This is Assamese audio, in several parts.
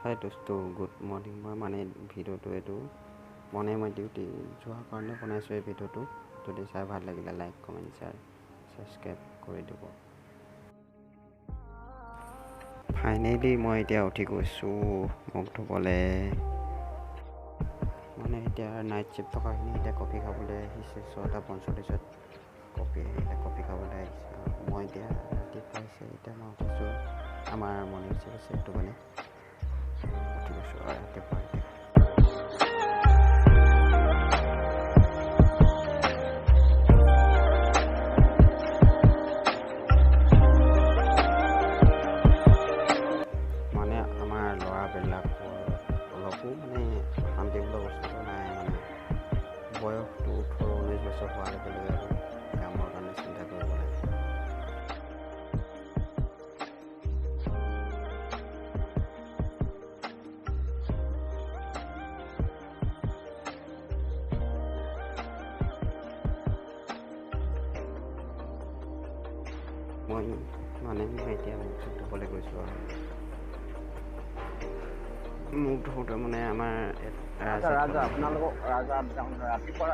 হাই দোস্ত গুড মৰ্ণিং। মই মানে ভিডিঅ'টো এইটো মই ডিউটি যোৱাৰ কাৰণে বনাইছোঁ। এই ভিডিঅ'টো যদি চাই ভাল লাগিলে লাইক কমেণ্ট শ্বেয়াৰ ছাবস্ক্ৰাইব কৰি দিব। ফাইনেলি মই এতিয়া উঠি গৈছোঁ মুখ ধুবলৈ। মানে এতিয়া নাইট শ্বিফ্ট থকাখিনি এতিয়া কফি খাবলৈ আহিছে। 6:45 কফি খাবলৈ আহিছে। মই এতিয়া ৰাতিপুৱা আহিছে, এতিয়া মই উঠিছোঁ। আমাৰ মৰ্ণিং শ্বিফ্ট আছে, সেইটো মানে উঠি গৈছোঁ আৰু ৰাতিপুৱা মানে আমাৰ ল'ৰাবিলাকৰ অলপো মানে শান্তি বোলা বস্তুটো নাই। মানে বয়সটো 18-19 বছৰ হোৱাৰ লগে লগে আৰু কামৰ কাৰণে চিন্তা কৰিব লাগে। মই এতিয়া মুখ ধুবলৈ গৈছোঁ আৰু মুখ ধুওঁতে মানে আমাৰ ৰাজা আপোনালোকক ৰাতিপুৱা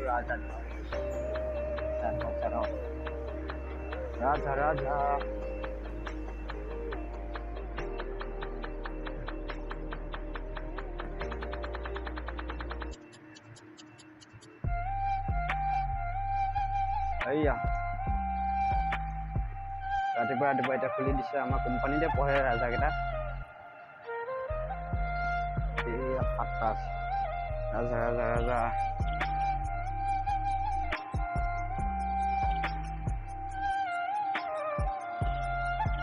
ৰাজা এইয়া ৰাতিপুৱা এতিয়া খুলি দিছে। আমাৰ কোম্পানীতে পঢ়ে ৰাজাকেইটা। এইয়া 7টা ৰাজা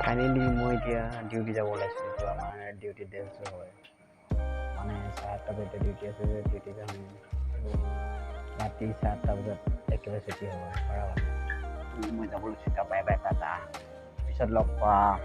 ফাইনেলি মই এতিয়া ডিউটি যাব ওলাইছোঁ। এইটো আমাৰ ডিউটি ড্ৰেছ হয়। মানে 7টা বজাত ডিউটি আছে যে ডিউটি যাম। ৰাতি 7টা বজাত একেবাৰে ছুটি হ'ব। মই যাব লৈছোঁ। বাই টাটা, পিছত লগ পাম।